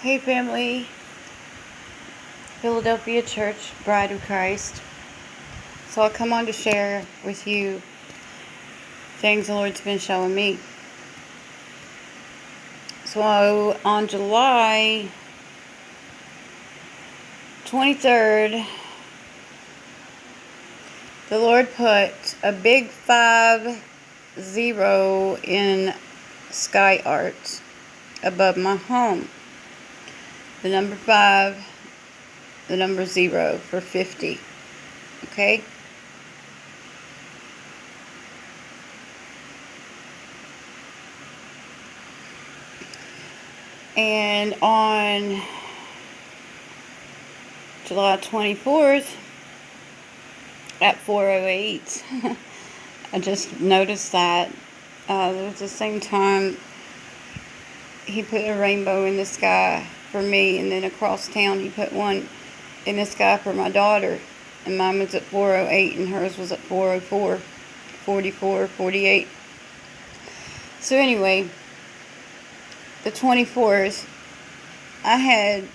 Hey family, Philadelphia Church, Bride of Christ. So I come on to share with you things the Lord's been showing me. So on July 23rd, the Lord put a big 50 in sky art above my home. The number 5, the number 0 for 50. Okay? And on July 24th at 4:08, I just noticed that it was the same time he put a rainbow in the sky for me, and then across town he put one in the sky for my daughter, and mine was at 4:08 and hers was at 4:04, 44, 48. So anyway, the 24th, I had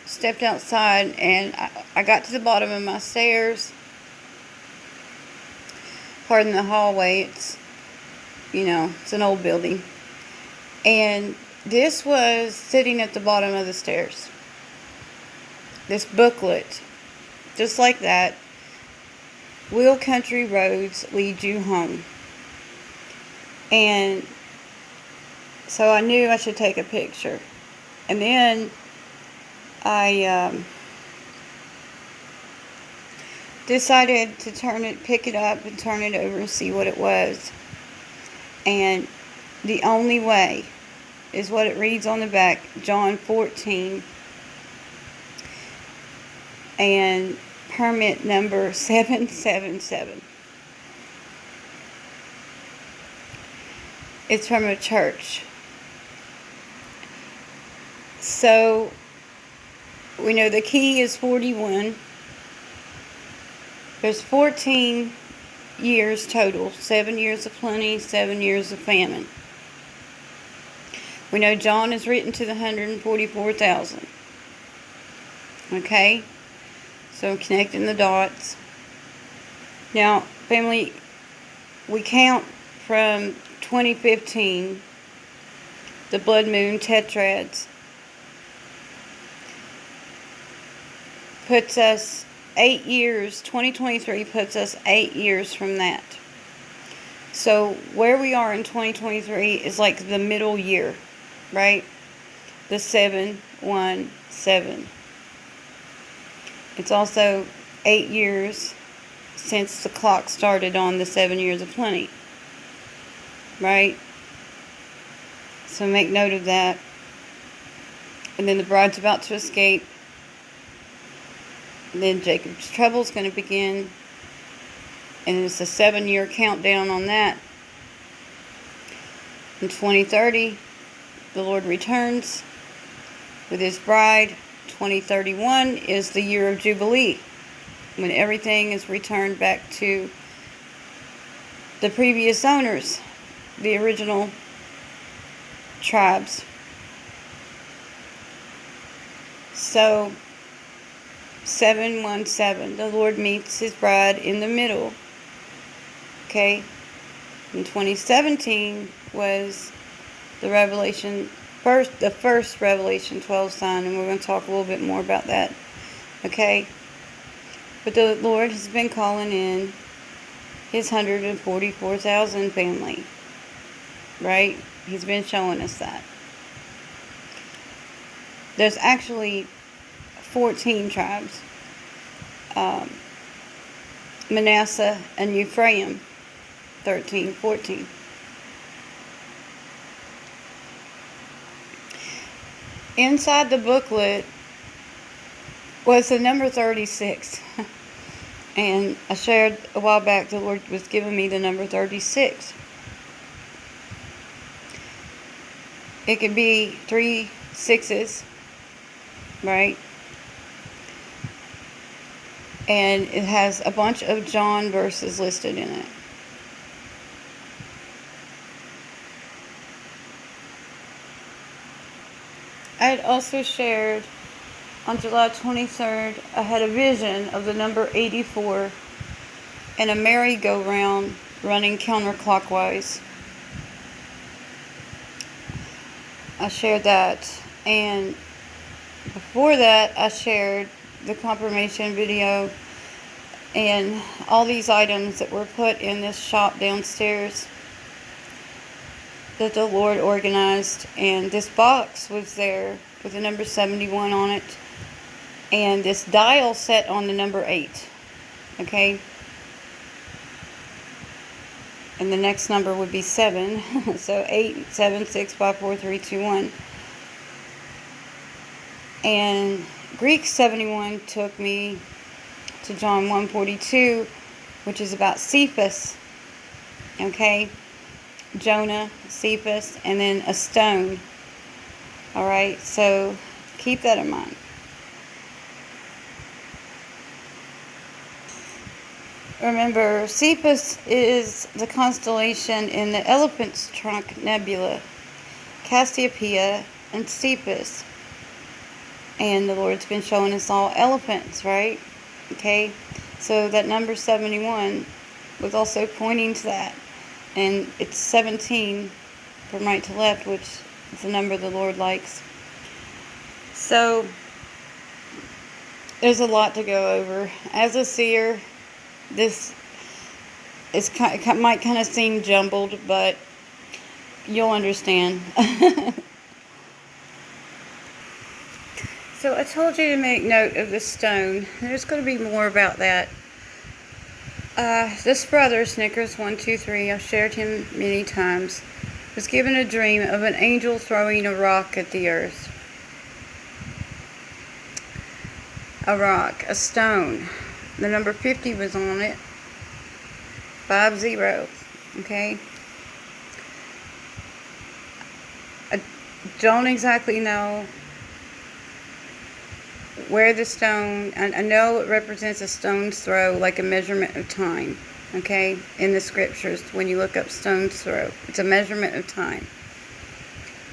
stepped outside and I got to the bottom of my stairs. Pardon the hallway, it's an old building. And this was sitting at the bottom of the stairs. This booklet, just like that, Will Country Roads Lead You Home. And so I knew I should take a picture. And then I decided to pick it up and turn it over and see what it was. And the only way is what it reads on the back, John 14, and permit number 777. It's from a church. So we know the key is 41. There's 14 years total, 7 years of plenty, 7 years of famine. We know John is written to the 144,000. Okay? So I'm connecting the dots. Now, family, we count from 2015, the blood moon tetrads, puts us 8 years, 2023 puts us 8 years from that. So where we are in 2023 is like the middle year, right? The 717. It's also 8 years since the clock started on the 7 years of plenty, right? So make note of that. And then the bride's about to escape. And then Jacob's trouble is going to begin. And it's a 7-year countdown on that. In 2030, the Lord returns with his bride. 2031 is the year of Jubilee, when everything is returned back to the previous owners, the original tribes. So 717, the Lord meets his bride in the middle. Okay? In 2017 was the first Revelation 12 sign, and we're going to talk a little bit more about that. Okay? But the Lord has been calling in his 144,000 family. Right? He's been showing us that. There's actually 14 tribes. Manasseh and Ephraim, 13, 14. Inside the booklet was the number 36. And I shared a while back the Lord was giving me the number 36. It could be 3 6s, right? And it has a bunch of John verses listed in it. I had also shared on July 23rd, I had a vision of the number 84 and a merry-go-round running counterclockwise. I shared that, and before that I shared the confirmation video and all these items that were put in this shop downstairs that the Lord organized, and this box was there with the number 71 on it, and this dial set on the number 8, okay, and the next number would be 7, so 8, 7, 6, 5, 4, 3, 2, 1, and Greek 71 took me to John 1:42, which is about Cephas, okay, Jonah, Cephas, and then a stone. Alright, so keep that in mind. Remember, Cephas is the constellation in the Elephant's Trunk Nebula, Cassiopeia, and Cephas. And the Lord's been showing us all elephants, right? Okay, so that number 71 was also pointing to that. And it's 17 from right to left, which is the number the Lord likes. So, there's a lot to go over. As a seer, this might kind of seem jumbled, but you'll understand. So I told you to make note of the stone. There's going to be more about that. This brother, Snickers123, I've shared him many times, was given a dream of an angel throwing a rock at the earth. A rock, a stone. The number 50 was on it. 50, okay? I don't exactly know where the stone, I know it represents a stone's throw, like a measurement of time, okay, in the scriptures. When you look up stone's throw, it's a measurement of time,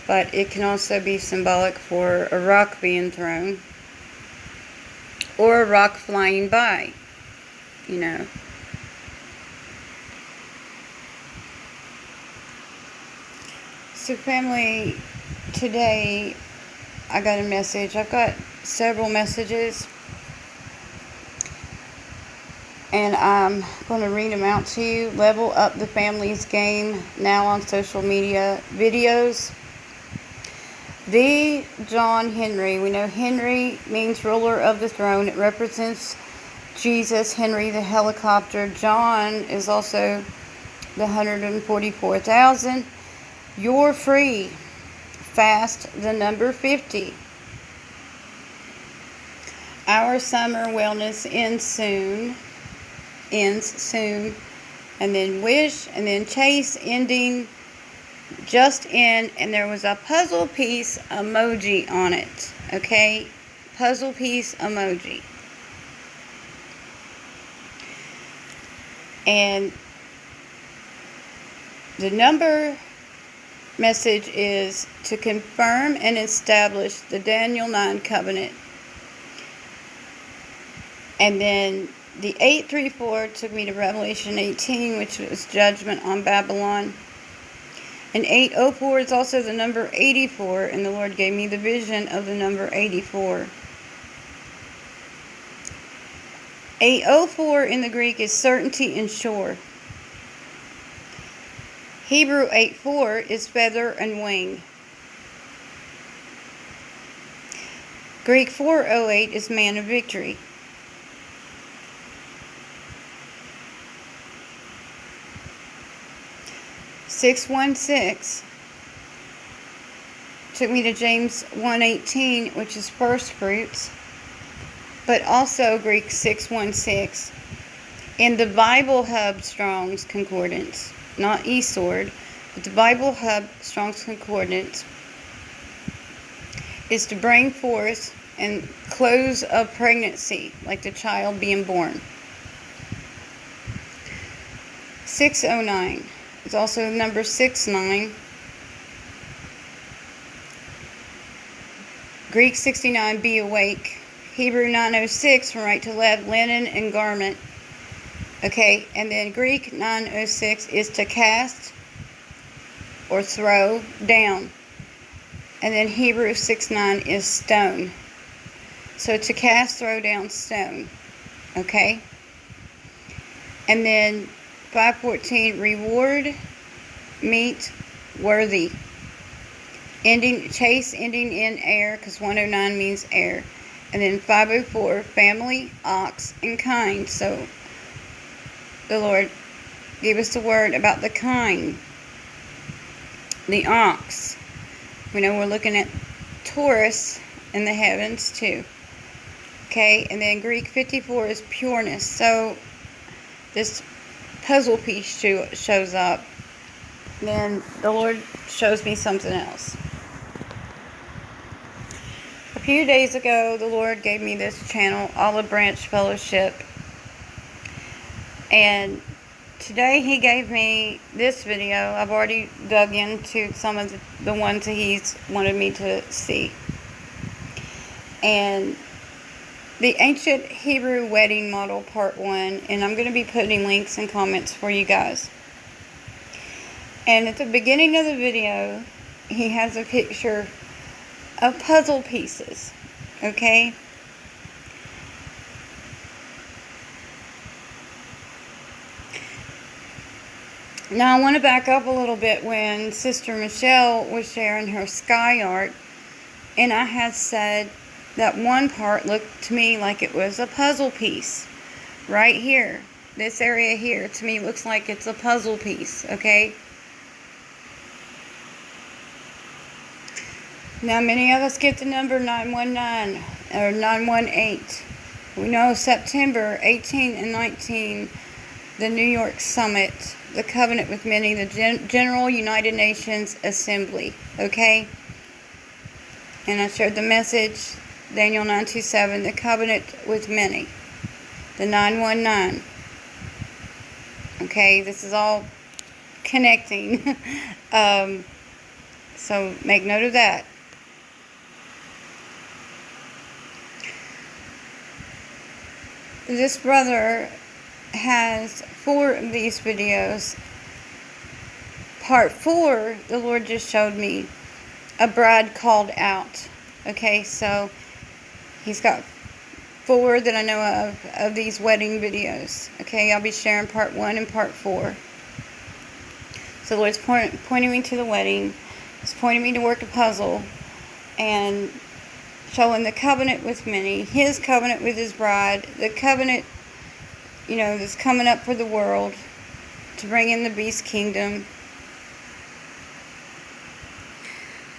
but it can also be symbolic for a rock being thrown or a rock flying by, you know. So family, today I got a message. I've got several messages, and I'm going to read them out to you. Level up the family's game now on social media videos. The John Henry. We know Henry means ruler of the throne. It represents Jesus. Henry the helicopter. John is also the 144,000. You're free. Fast the number 50. Our summer wellness ends soon. And then wish, and then chase, ending, just in, and there was a puzzle piece emoji on it. Okay? Puzzle piece emoji. And the number message is to confirm and establish the Daniel 9 covenant. And then the 834 took me to Revelation 18, which was judgment on Babylon. And 804 is also the number 84, and the Lord gave me the vision of the number 84. 804 in the Greek is certainty and sure. Hebrew 84 is feather and wing. Greek 408 is man of victory. (616) took me to James 1:18, which is first fruits, but also Greek 616 in the Bible Hub Strong's Concordance, not eSword, but the Bible Hub Strong's Concordance is to bring forth and close a pregnancy, like the child being born. 609 is also number 69. Greek 69, be awake. Hebrew 906, from right to left, linen and garment. Okay, and then Greek 906 is to cast or throw down. And then Hebrew 6:9 is stone. So to cast, throw down, stone. Okay? And then 5:14, reward, meet, worthy. Chase ending in air, because 109 means air. And then 5:04, family, ox, and kind. So the Lord gave us the word about the kind. The ox. We know we're looking at Taurus in the heavens too. Okay, and then Greek 54 is pureness. So this puzzle piece shows up. Then the Lord shows me something else. A few days ago, the Lord gave me this channel, Olive Branch Fellowship. And today He gave me this video. I've already dug into some of the ones that He's wanted me to see. And the Ancient Hebrew Wedding Model Part 1. And I'm going to be putting links and comments for you guys. And at the beginning of the video, He has a picture of puzzle pieces. Okay? Now I want to back up a little bit when Sister Michelle was sharing her sky art, and I had said that one part looked to me like it was a puzzle piece. Right here, this area here, to me looks like it's a puzzle piece, okay? Now many of us get the number 919 or 918. We know September 18 and 19, the New York Summit, the Covenant with Many, the General United Nations Assembly, okay? And I shared the message, Daniel 9:27, the Covenant with Many, the 919. Okay, this is all connecting. So make note of that. This brother has 4 of these videos. Part 4, the Lord just showed me a bride called out. Okay, so he's got 4 that I know of these wedding videos. Okay, I'll be sharing part 1 and part 4. So the Lord's pointing me to the wedding. He's pointing me to work a puzzle and showing the covenant with many, His covenant with His bride, the covenant, you know, that's coming up for the world to bring in the beast kingdom.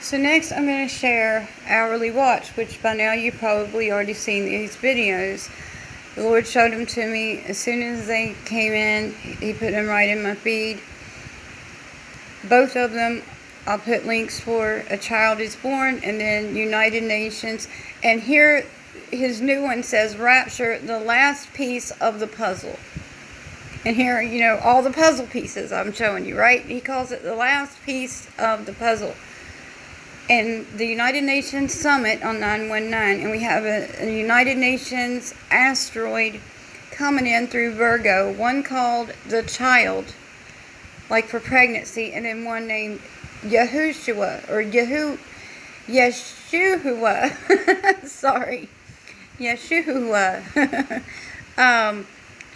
So next I'm going to share Hourly Watch, which by now you've probably already seen these videos. The Lord showed them to me as soon as they came in. He put them right in my feed. Both of them, I'll put links for A Child is Born and then United Nations. And here his new one says Rapture, the last piece of the puzzle. And here, you know, all the puzzle pieces I'm showing you, right? He calls it the last piece of the puzzle. And the United Nations Summit on 919, and we have a United Nations asteroid coming in through Virgo, one called the Child, like for pregnancy, and then one named Yahushua, or Yeshua, sorry, Yeshua.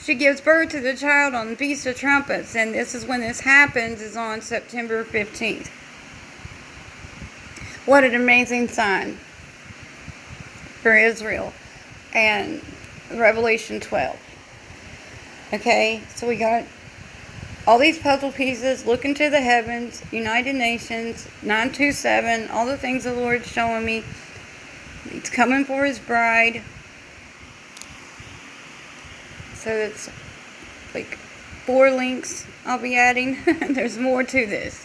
She gives birth to the child on the Feast of Trumpets, and this is when this happens, is on September 15th. What an amazing sign for Israel. And Revelation 12. Okay, so we got all these puzzle pieces, looking to the heavens, United Nations, 927, all the things the Lord's showing me. He's coming for His bride. So it's like 4 links I'll be adding. There's more to this.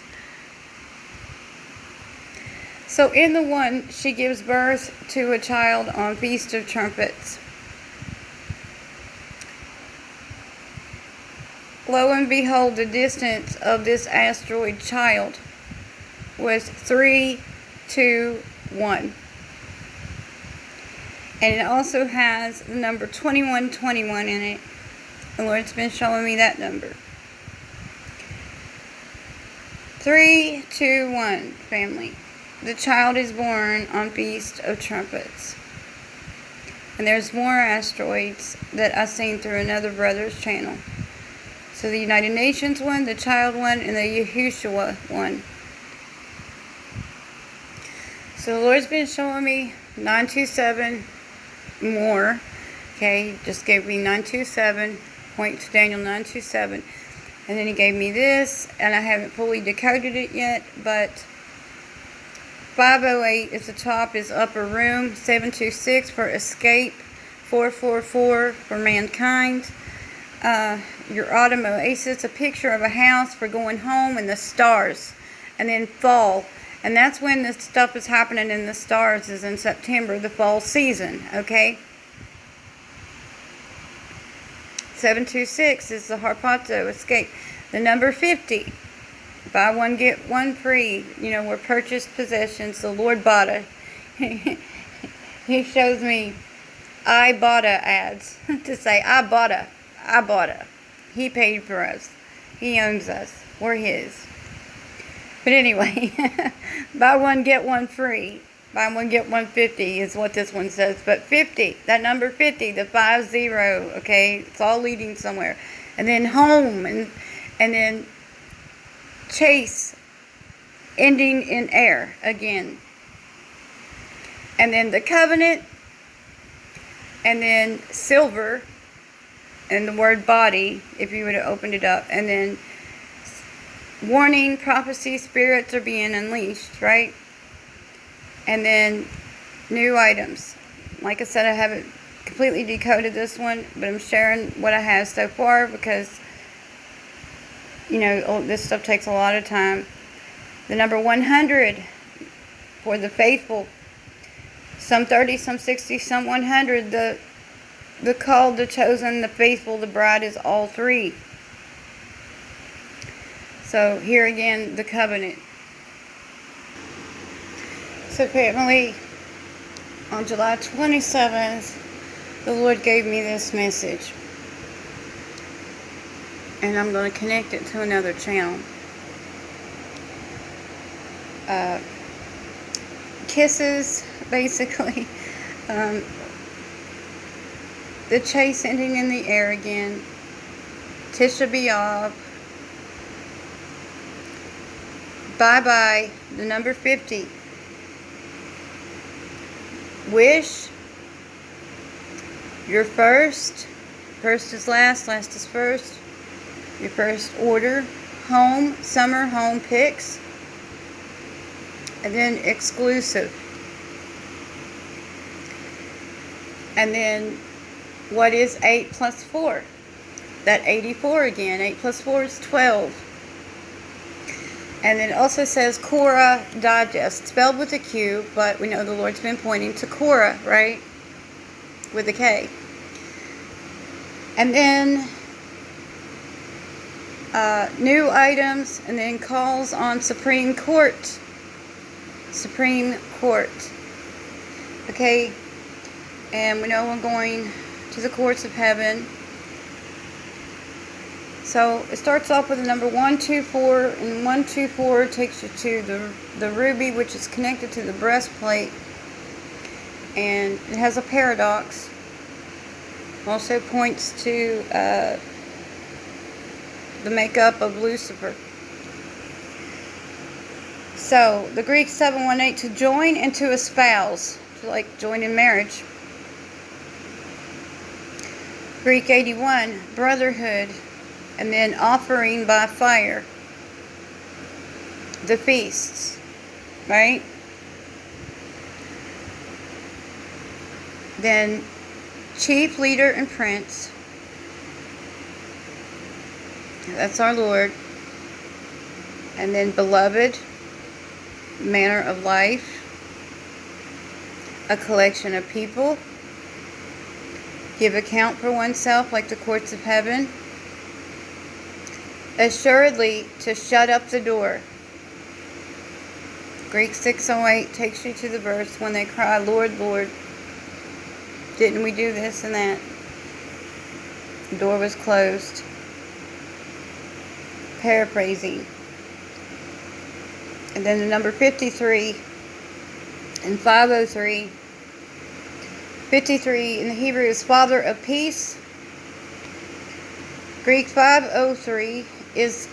So in the one, she gives birth to a child on Feast of Trumpets. Lo and behold, the distance of this asteroid child was 3, 2, 1. And it also has the number 2121 in it. The Lord's been showing me that number. 3, 2, 1, family. The child is born on Feast of Trumpets. And there's more asteroids that I seen through another brother's channel. So the United Nations one, the child one, and the Yahushua one. So the Lord's been showing me 927 more. Okay, he just gave me 927, point to Daniel 927. And then he gave me this, and I haven't fully decoded it yet, but 508 is the top, is upper room, 726 for escape, 444 for mankind. Your autumn oasis, a picture of a house for going home, and the stars, and then fall. And that's when this stuff is happening in the stars, is in September, the fall season, okay? 726 is the Harpazo escape. The number 50, buy one, get one free. You know, we're purchased possessions. The Lord bought it. He shows me I bought a ads to say I bought a. He paid for us. He owns us. We're his. But anyway, buy one, get one free. Buy one, get 150 is what this one says. But 50, that number 50, the 50, okay? It's all leading somewhere. And then home, and then chase, ending in air again. And then the covenant, and then silver, and the word body, if you would have opened it up. And then warning, prophecy, spirits are being unleashed, right? And then new items. Like I said, I haven't completely decoded this one, but I'm sharing what I have so far because, you know, this stuff takes a lot of time. The number 100 for the faithful. Some 30, some 60, some 100. The called, the chosen, the faithful, the bride is all three. So here again, the covenant. So family, on July 27th, the Lord gave me this message. And I'm going to connect it to another channel. Kisses, basically. The chase ending in the air again. Tisha B'Av. Bye-bye, the number 50. Wish. Your first. First is last, last is first. Your first order. Home, summer home picks. And then exclusive. And then what is 8 plus 4? That 84 again. 8 plus 4 is 12. And then it also says Korah Digest, spelled with a Q, but we know the Lord's been pointing to Korah, right? With a K. And then new items, and then calls on Supreme Court. Supreme Court. Okay? And we know we're going to the courts of heaven. So it starts off with the number 124, and 124 takes you to the ruby, which is connected to the breastplate, and it has a paradox. Also points to the makeup of Lucifer. So the Greek 718, to join and to espouse, to like join in marriage. Greek 81, brotherhood. And then offering by fire. The feasts. Right? Then chief, leader, and prince. That's our Lord. And then beloved. Manner of life. A collection of people. Give account for oneself like the courts of heaven. Assuredly, to shut up the door. Greek 608 takes you to the verse when they cry, Lord, Lord. Didn't we do this and that? The door was closed. Paraphrasing. And then the number 53 and 503. 53 in the Hebrew is Father of Peace. Greek 503 is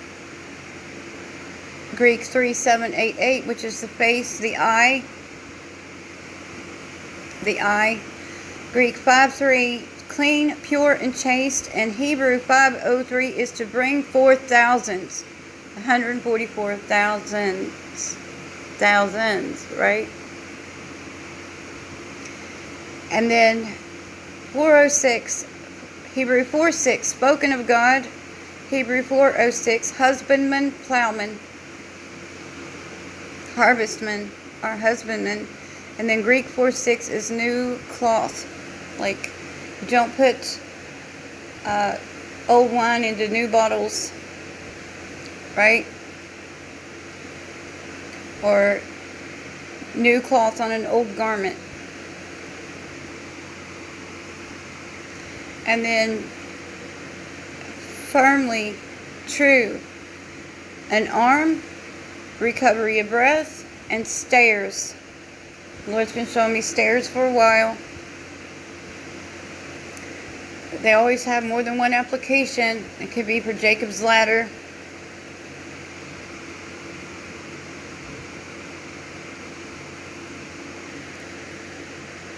Greek 3788, which is the face, the eye. The eye. Greek 53, clean, pure, and chaste. And Hebrew 503 is to bring forth thousands. 144,000. Thousands, right? And then 406, Hebrew 4:6, spoken of God. Hebrew 4:06, husbandman, plowman, harvestman, or husbandman. And then Greek 4:6 is new cloth. Like, you don't put old wine into new bottles, right? Or new cloth on an old garment. And then firmly, true, an arm, recovery of breath, and stairs. The Lord's been showing me stairs for a while. They always have more than one application. It could be for Jacob's ladder.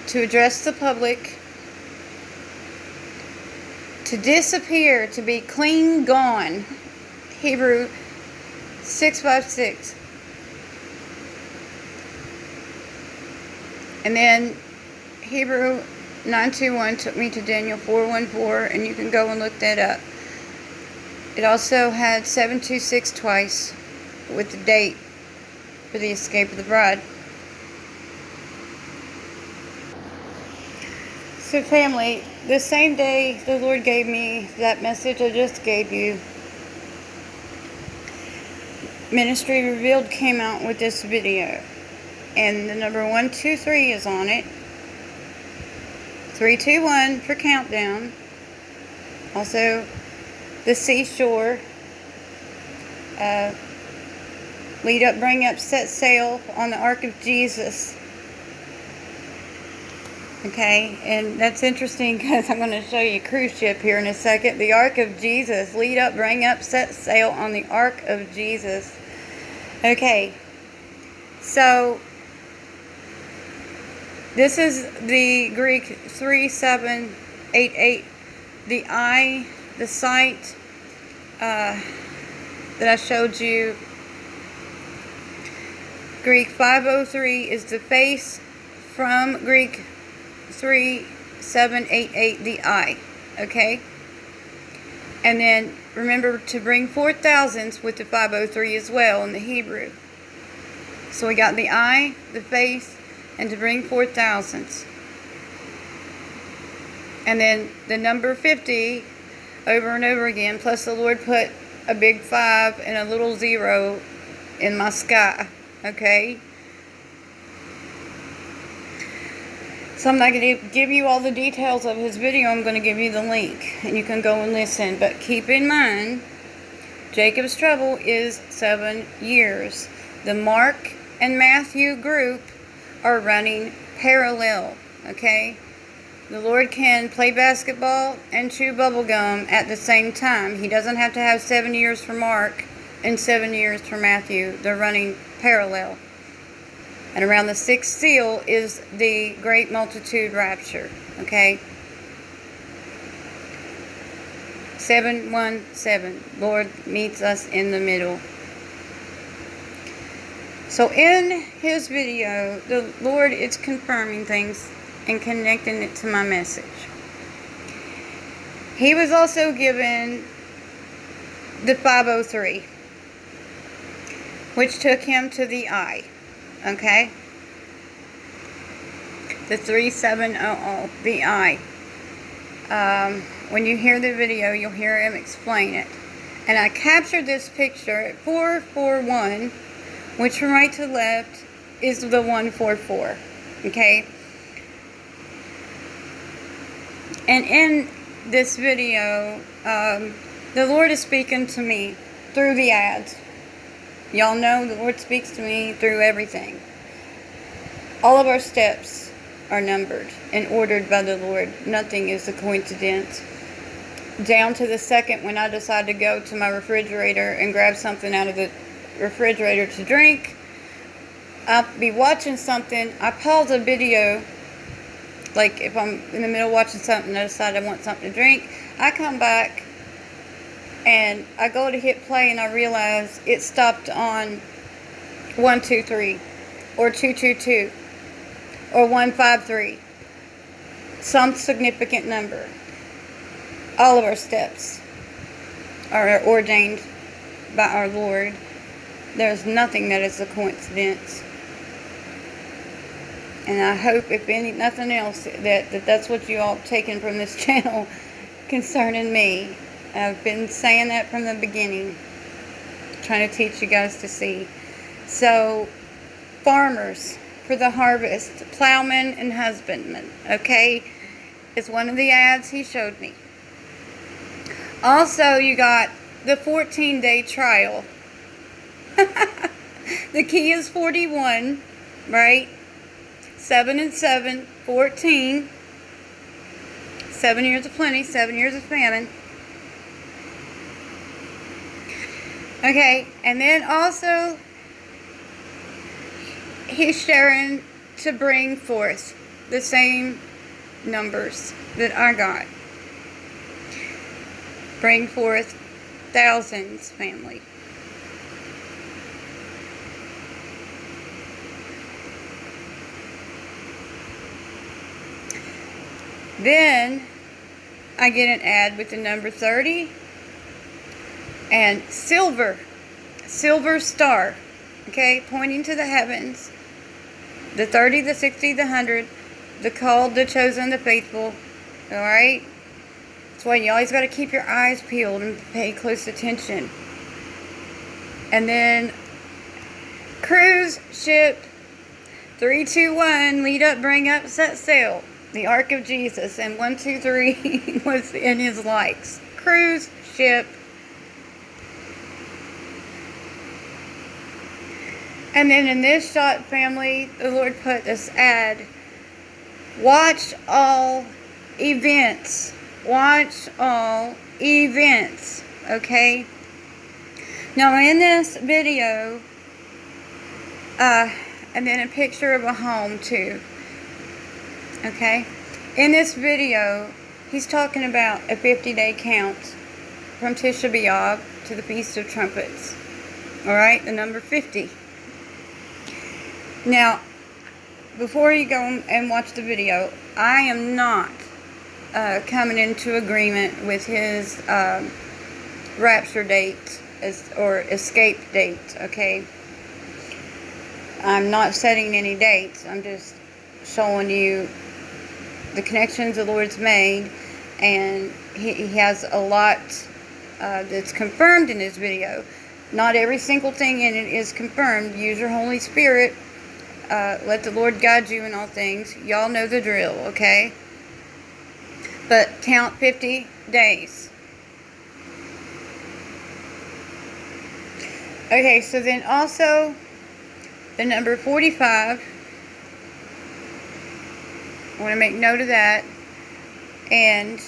To address the public. To disappear, to be clean gone. Hebrew 6:5-6. And then Hebrew 9:2-1 took me to Daniel 4:1-4, and you can go and look that up. It also had 7:2-6 twice with the date for the escape of the bride. So family, the same day the Lord gave me that message I just gave you, Ministry Revealed came out with this video. And the number 123 is on it. 321 for countdown. Also, the seashore. Lead up, bring up, set sail on the Ark of Jesus. Okay, and that's interesting because I'm going to show you a cruise ship here in a second. The Ark of Jesus. Lead up, bring up, set sail on the Ark of Jesus. Okay, so this is the Greek 3788. The eye, the sight that I showed you. Greek 503 is the face, from Greek 3788, the eye. Okay? And then remember to bring forth thousands with the 503 as well in the Hebrew. So we got the eye, the face, and to bring forth thousands. And then the number 50 over and over again, plus the Lord put a big 5 and a little 0 in my sky. Okay? So I'm not going to give you all the details of his video. I'm going to give you the link, and you can go and listen. But keep in mind, Jacob's trouble is 7 years. The Mark and Matthew group are running parallel. Okay? The Lord can play basketball and chew bubble gum at the same time. He doesn't have to have 7 years for Mark and 7 years for Matthew. They're running parallel. And around the 6th seal is the great multitude rapture. Okay? 717. Lord meets us in the middle. So in his video, the Lord is confirming things and connecting it to my message. He was also given the 503, which took him to the eye. Okay? The 3700, the eye. When you hear the video, you'll hear him explain it. And I captured this picture at 441, which from right to left is the 144. Okay? And in this video, the Lord is speaking to me through the ads. Y'all know the Lord speaks to me through everything. All of our steps are numbered and ordered by the Lord. Nothing is a coincidence. Down to the second when I decide to go to my refrigerator and grab something out of the refrigerator to drink, I'll be watching something. I pause a video, like if I'm in the middle watching something, I decide I want something to drink. I come back and I go to hit play and I realize it stopped on 123 or 222 or 153. Some significant number. All of our steps are ordained by our Lord. There's nothing that is a coincidence. And I hope, if nothing else, that's what you all have taken from this channel concerning me. I've been saying that from the beginning, trying to teach you guys to see. So, farmers for the harvest, plowmen and husbandmen, okay, is one of the ads he showed me. Also, you got the 14-day trial. The key is 41, right? 7 and 7, 14. 7 years of plenty, 7 years of famine. Okay, and then also, he's sharing to bring forth the same numbers that I got. Bring forth thousands, family. Then I get an ad with the number 30 and silver star, okay, pointing to the heavens. The 30, the 60, the 100, the called, the chosen, the faithful. Alright? That's why you always got to keep your eyes peeled and pay close attention. And then cruise ship 321, lead up, bring up, set sail. The Ark of Jesus, and 1, 2, 3 was in his likes. Cruise ship. And then in this shot, family, the Lord put this ad. Watch all events. Watch all events. Okay? Now in this video, and then a picture of a home too. Okay? In this video, he's talking about a 50-day count from Tisha B'Av to the Feast of Trumpets. Alright? The number 50. Now, before you go and watch the video, I am not coming into agreement with his rapture date or escape date, okay? I'm not setting any dates. I'm just showing you the connections the Lord's made, and he has a lot that's confirmed in his video. Not every single thing in it is confirmed. Use your Holy Spirit. Let the Lord guide you in all things. Y'all know the drill, okay? But count 50 days. Okay, so then also the number 45. I want to make note of that. And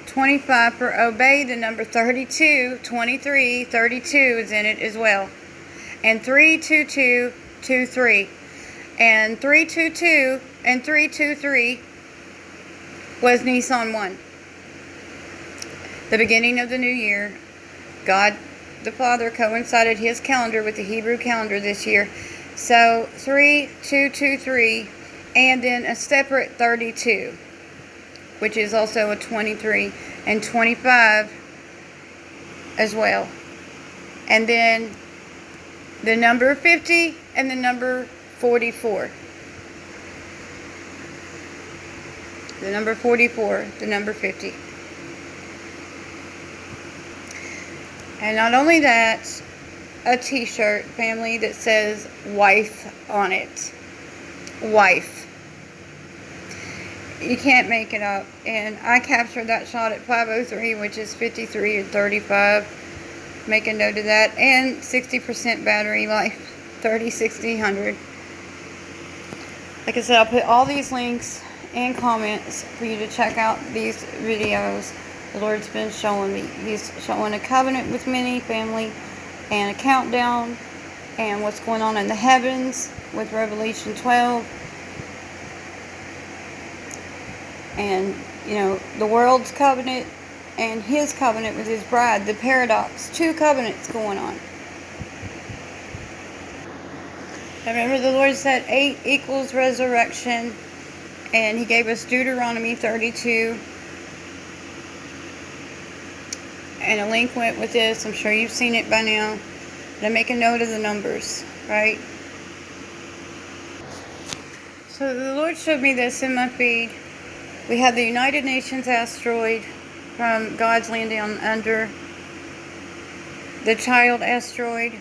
25 for obey. The number 32, 23, 32 is in it as well. And 32223. And 322 and 323 was Nissan 1. The beginning of the new year. God the Father coincided his calendar with the Hebrew calendar this year. So 3223, and then a separate 32, which is also a 23, and 25 as well. And then the number 50 and the number 44. The number 44, the number 50. And not only that, a t-shirt, family, that says wife on it. Wife. You can't make it up. And I captured that shot at 5:03, which is 53 or 35. Make a note of that. And 60% battery life. 30, 60, 100. Like I said, I'll put all these links and comments for you to check out these videos the Lord's been showing me. He's showing a covenant with many family and a countdown and what's going on in the heavens with Revelation 12. And, you know, the world's covenant and his covenant with his bride, the paradox. Two covenants going on. I remember the Lord said 8 equals resurrection. And he gave us Deuteronomy 32. And a link went with this. I'm sure you've seen it by now. But I make a note of the numbers, right? So the Lord showed me this in my feed. We have the United Nations asteroid from God's land down under. The child asteroid.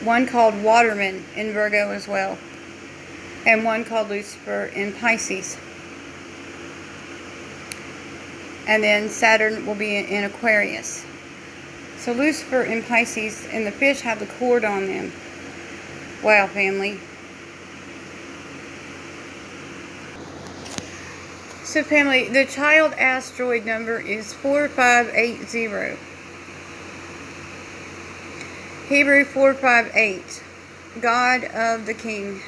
One called Waterman in Virgo as well. And one called Lucifer in Pisces. And then Saturn will be in Aquarius. So Lucifer in Pisces and the fish have the cord on them. Wow, family. So family, the child asteroid number is 4580. Hebrew 458. God of the King.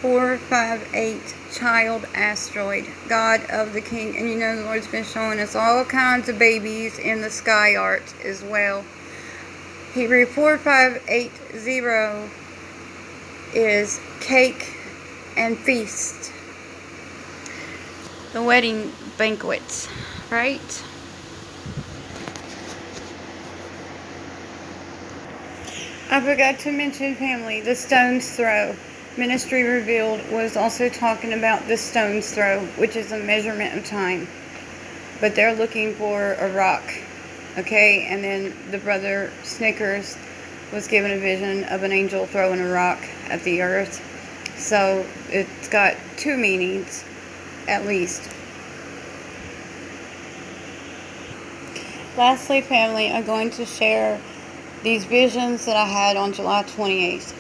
458, child asteroid, God of the King. And you know the Lord's been showing us all kinds of babies in the sky art as well. Hebrew 4580 is cake and feast. The wedding banquets, right? I forgot to mention, family, the stone's throw. Ministry Revealed was also talking about the stone's throw, which is a measurement of time. But they're looking for a rock, okay? And then the brother Snickers was given a vision of an angel throwing a rock at the earth. So it's got two meanings, at least. Lastly, family, I'm going to share these visions that I had on July 28th.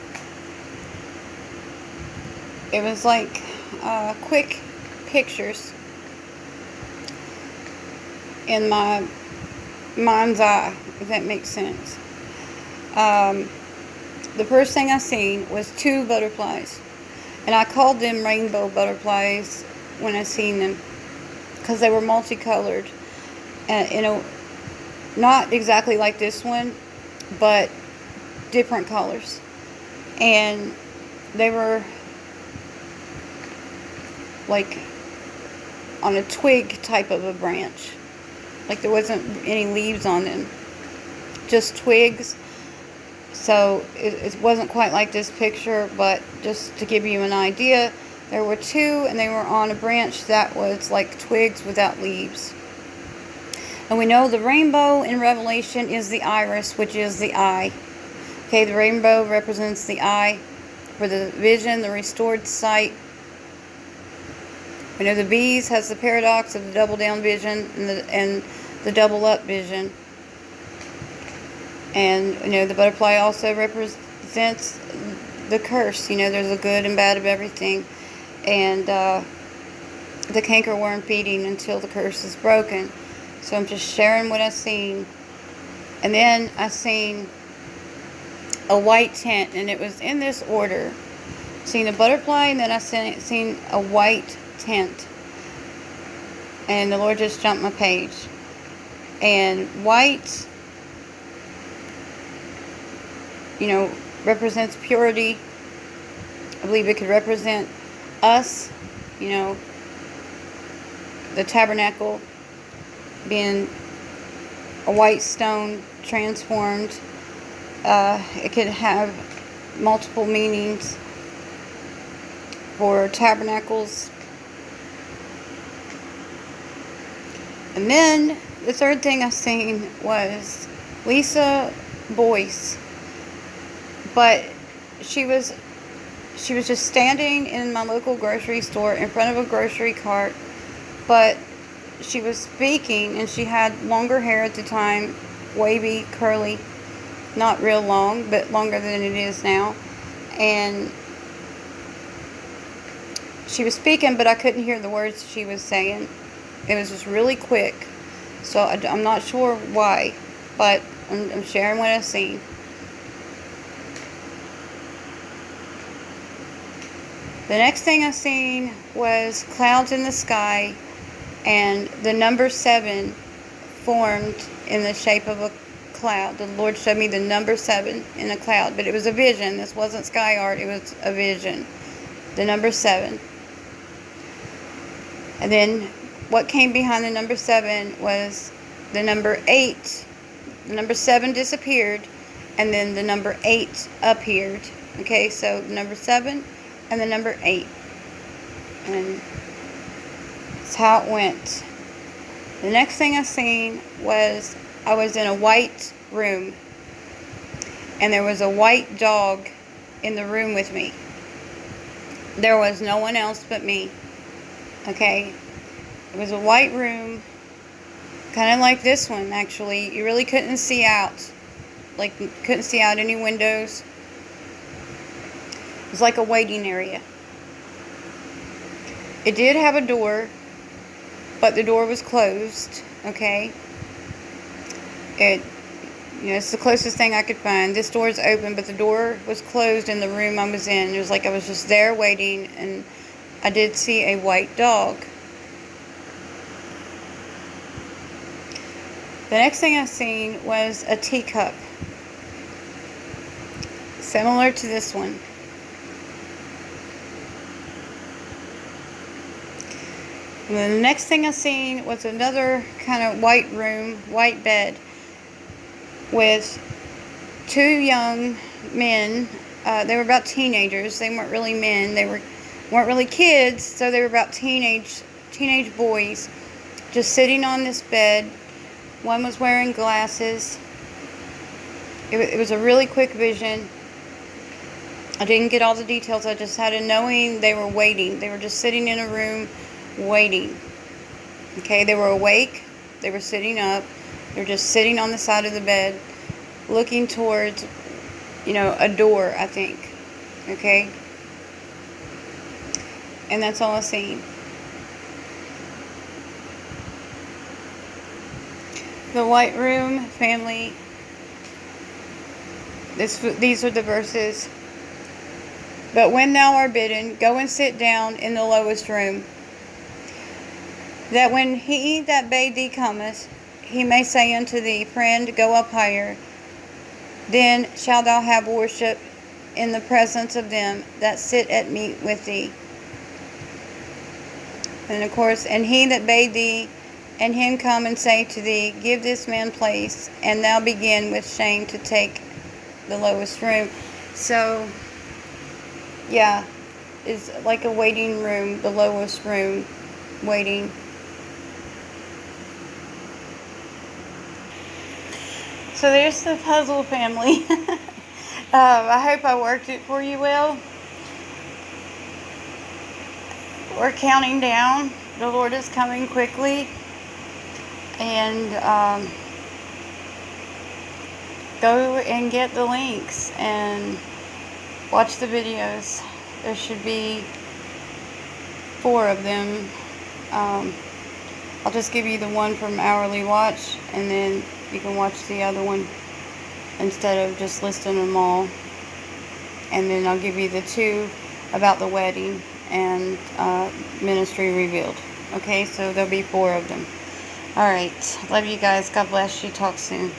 It was like quick pictures in my mind's eye, if that makes sense. The first thing I seen was 2 butterflies. And I called them rainbow butterflies when I seen them. Because they were multicolored. And not exactly like this one, but different colors. And they were like on a twig type of a branch. Like there wasn't any leaves on them. Just twigs. So it wasn't quite like this picture, but just to give you an idea, there were 2 and they were on a branch that was like twigs without leaves. And we know the rainbow in Revelation is the iris, which is the eye. Okay, the rainbow represents the eye for the vision, the restored sight. We know the bees has the paradox of the double down vision and the double up vision. And you know the butterfly also represents the curse. You know there's a good and bad of everything. And the cankerworm feeding until the curse is broken. So I'm just sharing what I seen. And then I seen a white tent, and it was in this order. Seen a butterfly, and then I seen a white tent. And the Lord just jumped my page. And white, you know, represents purity. I believe it could represent us, you know, the tabernacle being a white stone transformed. It could have multiple meanings for tabernacles. And then the third thing I seen was Lisa Boyce. But she she was just standing in my local grocery store in front of a grocery cart, but she was speaking, and she had longer hair at the time, wavy, curly, not real long, but longer than it is now. And she was speaking, but I couldn't hear the words she was saying. It was just really quick. So I'm not sure why, but I'm sharing what I've seen. The next thing I seen was clouds in the sky, and the number 7 formed in the shape of a cloud. The Lord showed me the number 7 in a cloud, but it was a vision. This wasn't sky art, it was a vision. The number 7. And then what came behind the number 7 was the number 8. The number 7 disappeared, and then the number 8 appeared. Okay, so number 7 and the number 8. And that's how it went. The next thing I seen was I was in a white room, and there was a white dog in the room with me. There was no one else but me. Okay, it was a white room, kind of like this one actually. You really couldn't see out, like couldn't see out any windows. It was like a waiting area. It did have a door, but the door was closed. Okay, it's the closest thing I could find. This door is open, but the door was closed in the room I was in. It was like I was just there waiting, and I did see a white dog. The next thing I seen was a teacup, similar to this one. And then the next thing I seen was another kind of white room, white bed, with 2 young men. They were about teenagers. They weren't really men. They weren't really kids, so they were about teenage boys, just sitting on this bed. One was wearing glasses. It was a really quick vision. I didn't get all the details. I just had a knowing they were waiting. They were just sitting in a room waiting. Okay, they were awake. They were sitting up. They were just sitting on the side of the bed, looking towards, a door, I think. Okay? And that's all I seen. The white room family. These are the verses. But when thou art bidden, go and sit down in the lowest room, that when he that bade thee cometh, he may say unto thee, Friend, go up higher. Then shalt thou have worship in the presence of them that sit at meat with thee. And of course, and he that bade thee, and him come and say to thee, Give this man place, and thou begin with shame to take the lowest room. So, yeah, it's like a waiting room, the lowest room, waiting. So there's the puzzle family. I hope I worked it for you well. We're counting down. The Lord is coming quickly. And go and get the links and watch the videos. There should be 4 of them. I'll just give you the one from Hourly Watch, and then you can watch the other one instead of just listing them all. And then I'll give you the 2 about the wedding and Ministry Revealed. Okay, so there'll be 4 of them. Alright, love you guys. God bless you. Talk soon.